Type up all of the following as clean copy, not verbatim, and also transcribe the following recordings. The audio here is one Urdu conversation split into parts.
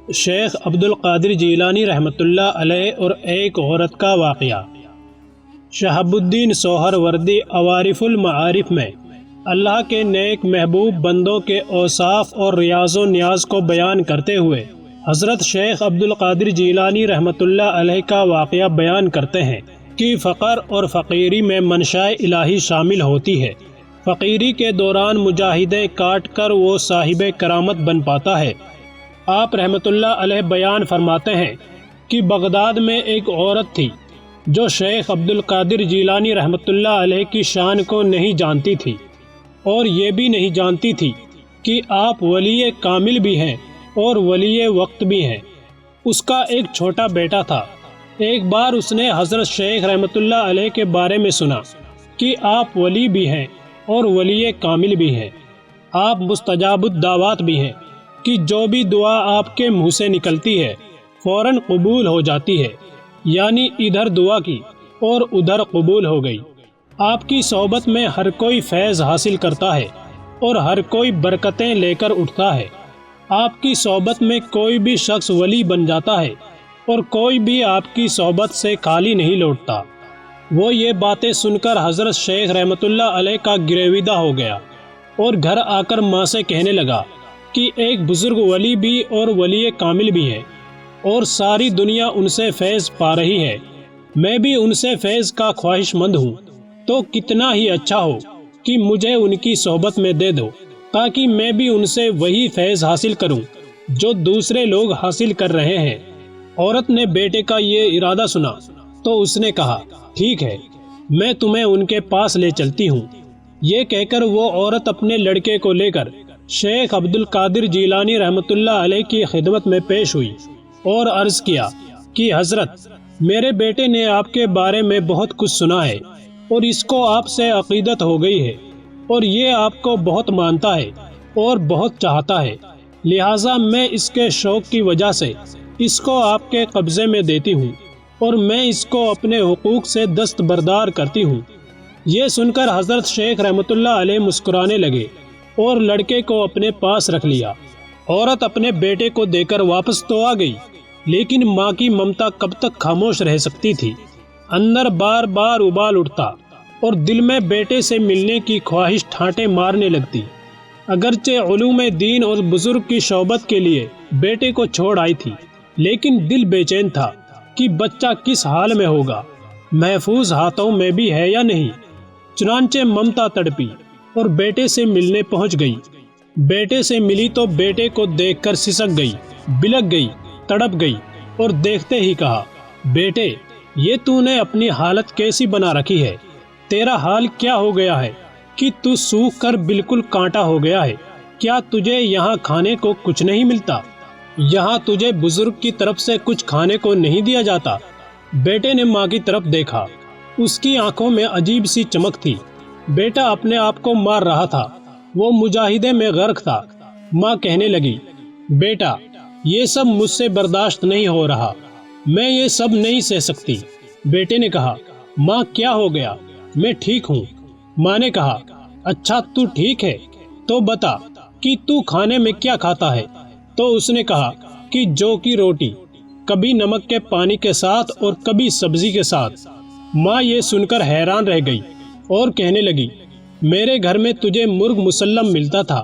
شیخ عبد القادر جیلانی رحمۃ اللہ علیہ اور ایک عورت کا واقعہ۔ شہاب الدین سہروردی عوارف المعارف میں اللہ کے نیک محبوب بندوں کے اوصاف اور ریاض و نیاز کو بیان کرتے ہوئے حضرت شیخ عبد القادر جیلانی رحمۃ اللہ علیہ کا واقعہ بیان کرتے ہیں کہ فقر اور فقیری میں منشاء الہی شامل ہوتی ہے۔ فقیری کے دوران مجاہدے کاٹ کر وہ صاحب کرامت بن پاتا ہے۔ آپ رحمۃ اللہ علیہ بیان فرماتے ہیں کہ بغداد میں ایک عورت تھی جو شیخ عبد القادر جیلانی رحمۃ اللہ علیہ کی شان کو نہیں جانتی تھی اور یہ بھی نہیں جانتی تھی کہ آپ ولی کامل بھی ہیں اور ولی وقت بھی ہیں۔ اس کا ایک چھوٹا بیٹا تھا۔ ایک بار اس نے حضرت شیخ رحمۃ اللہ علیہ کے بارے میں سنا کہ آپ ولی بھی ہیں اور ولی کامل بھی ہیں۔ آپ مستجاب الدعوات بھی ہیں کہ جو بھی دعا آپ کے منہ سے نکلتی ہے فوراً قبول ہو جاتی ہے، یعنی ادھر دعا کی اور ادھر قبول ہو گئی۔ آپ کی صحبت میں ہر کوئی فیض حاصل کرتا ہے اور ہر کوئی برکتیں لے کر اٹھتا ہے۔ آپ کی صحبت میں کوئی بھی شخص ولی بن جاتا ہے اور کوئی بھی آپ کی صحبت سے خالی نہیں لوٹتا۔ وہ یہ باتیں سن کر حضرت شیخ رحمۃ اللہ علیہ کا گرویدہ ہو گیا اور گھر آ کر ماں سے کہنے لگا کہ ایک بزرگ ولی بھی اور ولی کامل بھی ہے اور ساری دنیا ان سے فیض پا رہی ہے، میں بھی ان سے فیض کا خواہش مند ہوں، تو کتنا ہی اچھا ہو کہ مجھے ان کی صحبت میں دے دو تاکہ میں بھی ان سے وہی فیض حاصل کروں جو دوسرے لوگ حاصل کر رہے ہیں۔ عورت نے بیٹے کا یہ ارادہ سنا تو اس نے کہا، ٹھیک ہے، میں تمہیں ان کے پاس لے چلتی ہوں۔ یہ کہہ کر وہ عورت اپنے لڑکے کو لے کر شیخ عبد القادر جیلانی رحمۃ اللہ علیہ کی خدمت میں پیش ہوئی اور عرض کیا کہ حضرت، میرے بیٹے نے آپ کے بارے میں بہت کچھ سنا ہے اور اس کو آپ سے عقیدت ہو گئی ہے اور یہ آپ کو بہت مانتا ہے اور بہت چاہتا ہے، لہٰذا میں اس کے شوق کی وجہ سے اس کو آپ کے قبضے میں دیتی ہوں اور میں اس کو اپنے حقوق سے دستبردار کرتی ہوں۔ یہ سن کر حضرت شیخ رحمۃ اللہ علیہ مسکرانے لگے اور لڑکے کو اپنے پاس رکھ لیا۔ عورت اپنے بیٹے کو دے کر واپس تو آ گئی، لیکن ماں کی ممتا کب تک خاموش رہ سکتی تھی؟ اندر بار بار ابال اٹھتا اور دل میں بیٹے سے ملنے کی خواہش ٹھانٹے مارنے لگتی۔ اگرچہ علوم دین اور بزرگ کی صحبت کے لیے بیٹے کو چھوڑ آئی تھی، لیکن دل بے چین تھا کہ بچہ کس حال میں ہوگا، محفوظ ہاتھوں میں بھی ہے یا نہیں۔ چنانچہ ممتا تڑپی اور بیٹے سے ملنے پہنچ گئی۔ بیٹے سے ملی تو بیٹے کو دیکھ کر سسک گئی، بلک گئی، تڑپ گئی اور دیکھتے ہی کہا، بیٹے، یہ تو نے اپنی حالت کیسی بنا رکھی ہے؟ تیرا حال کیا ہو گیا ہے کہ تو سوکھ کر بالکل کانٹا ہو گیا ہے؟ کیا تجھے یہاں کھانے کو کچھ نہیں ملتا؟ یہاں تجھے بزرگ کی طرف سے کچھ کھانے کو نہیں دیا جاتا؟ بیٹے نے ماں کی طرف دیکھا، اس کی آنکھوں میں عجیب سی چمک تھی۔ بیٹا اپنے آپ کو مار رہا تھا، وہ مجاہدے میں غرق تھا۔ ماں کہنے لگی، بیٹا، یہ سب مجھ سے برداشت نہیں ہو رہا، میں یہ سب نہیں سہ سکتی۔ بیٹے نے کہا، ماں کیا ہو گیا؟ میں ٹھیک ہوں۔ ماں نے کہا، اچھا تو ٹھیک ہے تو بتا کہ تو کھانے میں کیا کھاتا ہے؟ تو اس نے کہا کہ جو کی روٹی، کبھی نمک کے پانی کے ساتھ اور کبھی سبزی کے ساتھ۔ ماں یہ سن کر حیران رہ گئی اور کہنے لگی، میرے گھر میں تجھے مرغ مسلم ملتا تھا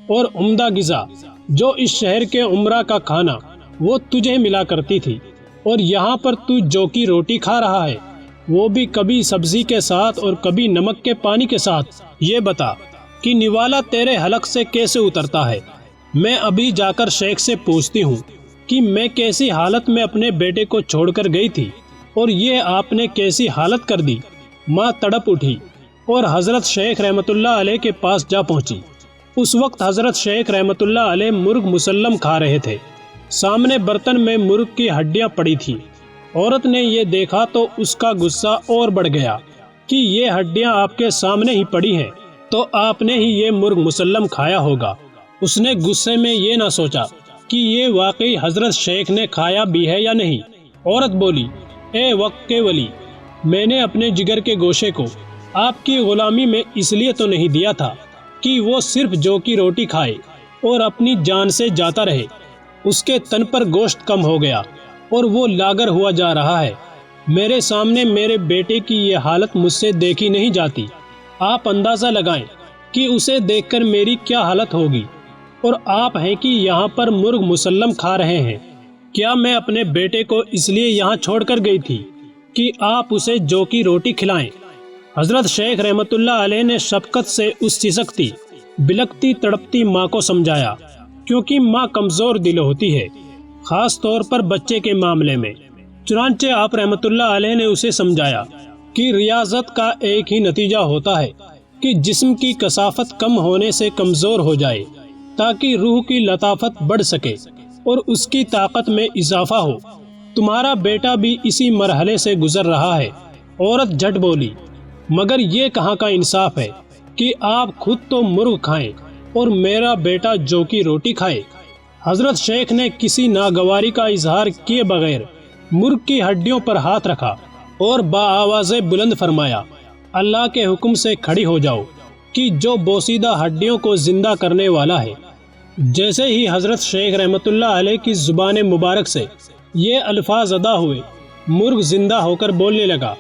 اور عمدہ غذا جو اس شہر کے عمرہ کا کھانا وہ تجھے ملا کرتی تھی، اور یہاں پر تو جو کی روٹی کھا رہا ہے، وہ بھی کبھی سبزی کے ساتھ اور کبھی نمک کے پانی کے ساتھ۔ یہ بتا کہ نوالا تیرے حلق سے کیسے اترتا ہے؟ میں ابھی جا کر شیخ سے پوچھتی ہوں کہ میں کیسی حالت میں اپنے بیٹے کو چھوڑ کر گئی تھی اور یہ آپ نے کیسی حالت کر دی۔ ماں تڑپ اٹھی اور حضرت شیخ رحمۃ اللہ علیہ کے پاس جا پہنچی۔ اس وقت حضرت شیخ رحمۃ اللہ علیہ مرغ مسلم کھا رہے تھے۔ سامنے برتن میں مرغ کی ہڈیاں پڑی تھیں۔ عورت نے یہ دیکھا تو اس کا غصہ اور بڑھ گیا کہ یہ ہڈیاں آپ کے سامنے ہی پڑی ہیں تو آپ نے ہی یہ مرغ مسلم کھایا ہوگا۔ اس نے غصے میں یہ نہ سوچا کہ یہ واقعی حضرت شیخ نے کھایا بھی ہے یا نہیں۔ عورت بولی، اے وقت کے ولی، میں نے اپنے جگر کے گوشے کو آپ کی غلامی میں اس لیے تو نہیں دیا تھا کہ وہ صرف جو کی روٹی کھائے اور اپنی جان سے جاتا رہے۔ اس کے تن پر گوشت کم ہو گیا اور وہ لاغر ہوا جا رہا ہے۔ میرے سامنے میرے بیٹے کی یہ حالت مجھ سے دیکھی نہیں جاتی۔ آپ اندازہ لگائیں کہ اسے دیکھ کر میری کیا حالت ہوگی۔ اور آپ ہیں کہ یہاں پر مرغ مسلم کھا رہے ہیں۔ کیا میں اپنے بیٹے کو اس لیے یہاں چھوڑ کر گئی تھی کہ آپ اسے جو کی روٹی کھلائیں؟ حضرت شیخ رحمت اللہ علیہ نے شفقت سے اس سسکتی، بلکتی تڑپتی ماں کو سمجھایا، کیونکہ ماں کمزور دل ہوتی ہے، خاص طور پر بچے کے معاملے میں۔ چنانچہ آپ رحمت اللہ علیہ نے اسے سمجھایا کہ ریاضت کا ایک ہی نتیجہ ہوتا ہے کہ جسم کی کثافت کم ہونے سے کمزور ہو جائے تاکہ روح کی لطافت بڑھ سکے اور اس کی طاقت میں اضافہ ہو۔ تمہارا بیٹا بھی اسی مرحلے سے گزر رہا ہے۔ عورت جھٹ بولی، مگر یہ کہاں کا انصاف ہے کہ آپ خود تو مرغ کھائیں اور میرا بیٹا جو کی روٹی کھائے۔ حضرت شیخ نے کسی ناگواری کا اظہار کیے بغیر مرغ کی ہڈیوں پر ہاتھ رکھا اور بآواز بلند فرمایا، اللہ کے حکم سے کھڑی ہو جاؤ کہ جو بوسیدہ ہڈیوں کو زندہ کرنے والا ہے۔ جیسے ہی حضرت شیخ رحمت اللہ علیہ کی زبان مبارک سے یہ الفاظ ادا ہوئے، مرغ زندہ ہو کر بولنے لگا۔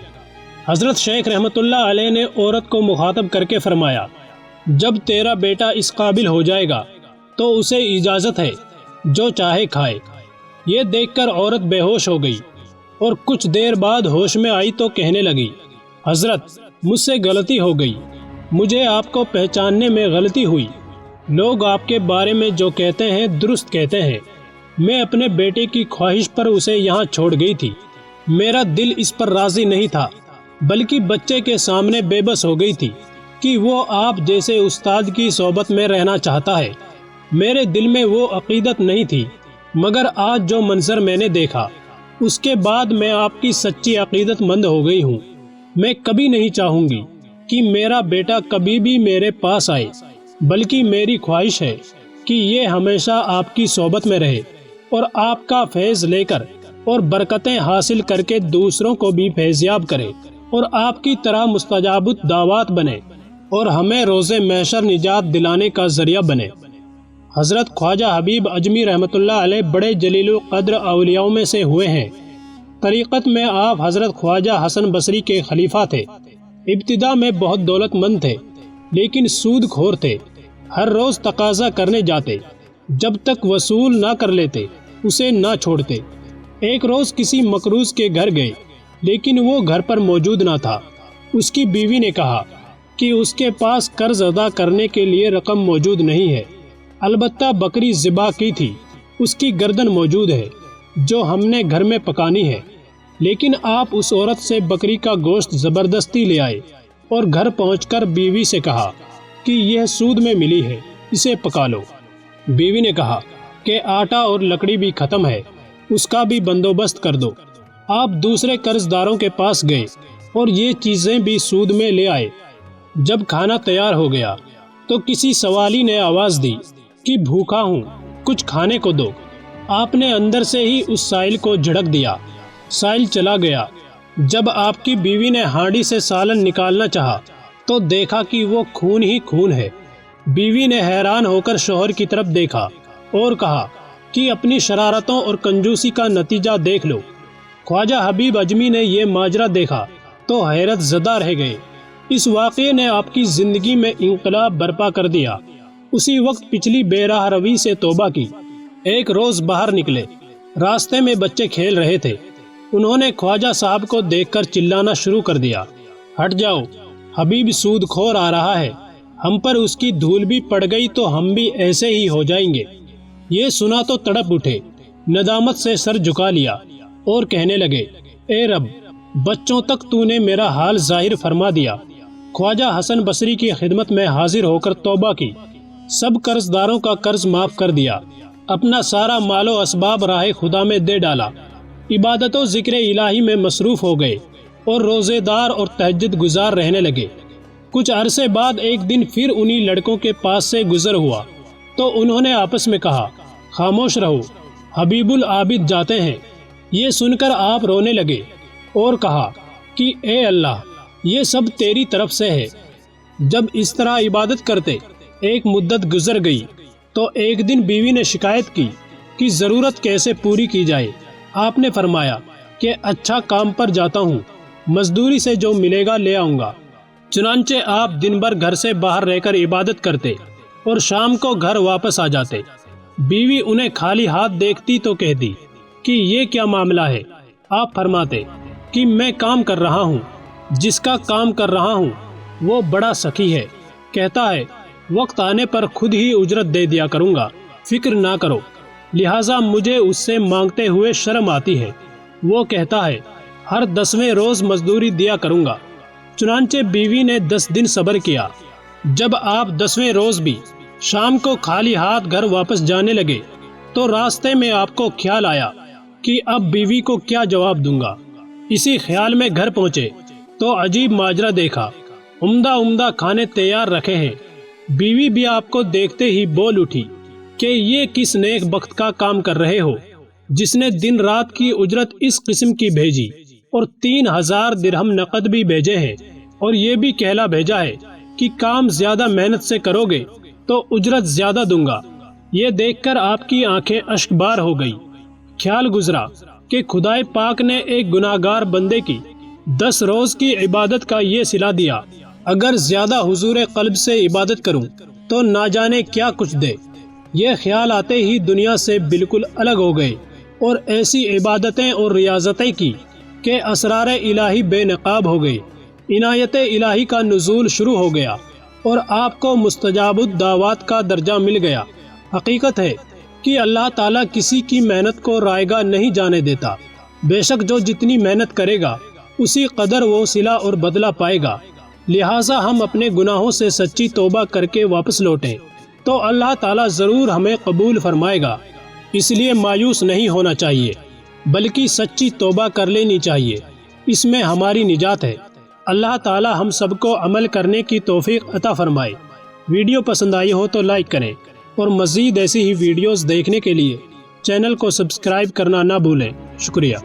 حضرت شیخ رحمت اللہ علیہ نے عورت کو مخاطب کر کے فرمایا، جب تیرا بیٹا اس قابل ہو جائے گا تو اسے اجازت ہے جو چاہے کھائے۔ یہ دیکھ کر عورت بے ہوش ہو گئی اور کچھ دیر بعد ہوش میں آئی تو کہنے لگی، حضرت مجھ سے غلطی ہو گئی، مجھے آپ کو پہچاننے میں غلطی ہوئی۔ لوگ آپ کے بارے میں جو کہتے ہیں درست کہتے ہیں۔ میں اپنے بیٹے کی خواہش پر اسے یہاں چھوڑ گئی تھی۔ میرا دل اس پر راضی نہیں تھا، بلکہ بچے کے سامنے بے بس ہو گئی تھی کہ وہ آپ جیسے استاد کی صحبت میں رہنا چاہتا ہے۔ میرے دل میں وہ عقیدت نہیں تھی، مگر آج جو منظر میں نے دیکھا اس کے بعد میں آپ کی سچی عقیدت مند ہو گئی ہوں۔ میں کبھی نہیں چاہوں گی کہ میرا بیٹا کبھی بھی میرے پاس آئے، بلکہ میری خواہش ہے کہ یہ ہمیشہ آپ کی صحبت میں رہے اور آپ کا فیض لے کر اور برکتیں حاصل کر کے دوسروں کو بھی فیضیاب کرے اور آپ کی طرح مستجاب الدعوات بنے اور ہمیں روز محشر نجات دلانے کا ذریعہ بنے۔ حضرت خواجہ حبیب اجمی رحمت اللہ علیہ بڑے جلیل القدر اولیاء میں سے ہوئے ہیں۔ طریقت میں آپ حضرت خواجہ حسن بصری کے خلیفہ تھے۔ ابتدا میں بہت دولت مند تھے، لیکن سود خور تھے۔ ہر روز تقاضا کرنے جاتے، جب تک وصول نہ کر لیتے اسے نہ چھوڑتے۔ ایک روز کسی مقروض کے گھر گئے، لیکن وہ گھر پر موجود نہ تھا۔ اس کی بیوی نے کہا کہ اس کے پاس قرض ادا کرنے کے لیے رقم موجود نہیں ہے، البتہ بکری ذبح کی تھی، اس کی گردن موجود ہے جو ہم نے گھر میں پکانی ہے۔ لیکن آپ اس عورت سے بکری کا گوشت زبردستی لے آئے اور گھر پہنچ کر بیوی سے کہا کہ یہ سود میں ملی ہے، اسے پکا لو۔ بیوی نے کہا کہ آٹا اور لکڑی بھی ختم ہے، اس کا بھی بندوبست کر دو۔ آپ دوسرے قرض داروں کے پاس گئے اور یہ چیزیں بھی سود میں لے آئے۔ جب کھانا تیار ہو گیا تو کسی سوالی نے آواز دی کہ بھوکا ہوں، کچھ کھانے کو دو۔ آپ نے اندر سے ہی اس سائل کو جھڑک دیا، سائل چلا گیا۔ جب آپ کی بیوی نے ہانڈی سے سالن نکالنا چاہا تو دیکھا کہ وہ خون ہی خون ہے۔ بیوی نے حیران ہو کر شوہر کی طرف دیکھا اور کہا کہ اپنی شرارتوں اور کنجوسی کا نتیجہ دیکھ لو۔ خواجہ حبیب اجمی نے یہ ماجرا دیکھا تو حیرت زدہ رہ گئے۔ اس واقعے نے آپ کی زندگی میں انقلاب برپا کر دیا۔ اسی وقت پچھلی بے راہ روی سے توبہ کی۔ ایک روز باہر نکلے، راستے میں بچے کھیل رہے تھے۔ انہوں نے خواجہ صاحب کو دیکھ کر چلانا شروع کر دیا، ہٹ جاؤ، حبیب سود خور آ رہا ہے، ہم پر اس کی دھول بھی پڑ گئی تو ہم بھی ایسے ہی ہو جائیں گے۔ یہ سنا تو تڑپ اٹھے، ندامت سے سر جھکا لیا اور کہنے لگے، اے رب، بچوں تک تو نے میرا حال ظاہر فرما دیا۔ خواجہ حسن بصری کی خدمت میں حاضر ہو کر توبہ کی، سب قرض داروں کا قرض معاف کر دیا، اپنا سارا مال و اسباب راہ خدا میں دے ڈالا، عبادت و ذکر الہی میں مصروف ہو گئے اور روزے دار اور تہجد گزار رہنے لگے۔ کچھ عرصے بعد ایک دن پھر انہی لڑکوں کے پاس سے گزر ہوا تو انہوں نے آپس میں کہا، خاموش رہو، حبیب العابد جاتے ہیں۔ یہ سن کر آپ رونے لگے اور کہا کہ اے اللہ، یہ سب تیری طرف سے ہے۔ جب اس طرح عبادت کرتے ایک مدت گزر گئی تو ایک دن بیوی نے شکایت کی کہ ضرورت کیسے پوری کی جائے۔ آپ نے فرمایا کہ اچھا کام پر جاتا ہوں، مزدوری سے جو ملے گا لے آؤں گا۔ چنانچہ آپ دن بھر گھر سے باہر رہ کر عبادت کرتے اور شام کو گھر واپس آ جاتے۔ بیوی انہیں خالی ہاتھ دیکھتی تو کہتی کہ یہ کیا معاملہ ہے؟ آپ فرماتے کہ میں کام کر رہا ہوں، جس کا کام کر رہا ہوں وہ بڑا سخی ہے، کہتا ہے وقت آنے پر خود ہی اجرت دے دیا کروں گا، فکر نہ کرو، لہٰذا مجھے اس سے مانگتے ہوئے شرم آتی ہے۔ وہ کہتا ہے ہر 10ویں روز مزدوری دیا کروں گا۔ چنانچہ بیوی نے 10 دن صبر کیا۔ جب آپ 10ویں روز بھی شام کو خالی ہاتھ گھر واپس جانے لگے تو راستے میں آپ کو خیال آیا کہ اب بیوی کو کیا جواب دوں گا۔ اسی خیال میں گھر پہنچے تو عجیب ماجرا دیکھا، عمدہ کھانے تیار رکھے ہیں۔ بیوی بھی آپ کو دیکھتے ہی بول اٹھی کہ یہ کس نیک بخت کا کام کر رہے ہو جس نے دن رات کی اجرت اس قسم کی بھیجی اور 3000 درہم نقد بھی بھیجے ہیں، اور یہ بھی کہلا بھیجا ہے کہ کام زیادہ محنت سے کرو گے تو اجرت زیادہ دوں گا۔ یہ دیکھ کر آپ کی آنکھیں اشک بار ہو گئی۔ خیال گزرا کہ خدائے پاک نے ایک گناہگار بندے کی 10 روز کی عبادت کا یہ صلہ دیا، اگر زیادہ حضور قلب سے عبادت کروں تو نہ جانے کیا کچھ دے۔ یہ خیال آتے ہی دنیا سے بالکل الگ ہو گئے اور ایسی عبادتیں اور ریاضتیں کی کہ اسرار الہی بے نقاب ہو گئے، عنایت الہی کا نزول شروع ہو گیا اور آپ کو مستجاب الدعوات کا درجہ مل گیا۔ حقیقت ہے کہ اللہ تعالیٰ کسی کی محنت کو رائیگاں نہیں جانے دیتا، بے شک جو جتنی محنت کرے گا اسی قدر وہ صلہ اور بدلہ پائے گا۔ لہٰذا ہم اپنے گناہوں سے سچی توبہ کر کے واپس لوٹیں تو اللہ تعالیٰ ضرور ہمیں قبول فرمائے گا۔ اس لیے مایوس نہیں ہونا چاہیے بلکہ سچی توبہ کر لینی چاہیے، اس میں ہماری نجات ہے۔ اللہ تعالیٰ ہم سب کو عمل کرنے کی توفیق عطا فرمائے۔ ویڈیو پسند آئی ہو تو لائک کریں اور مزید ایسی ہی ویڈیوز دیکھنے کے لیے چینل کو سبسکرائب کرنا نہ بھولیں۔ شکریہ۔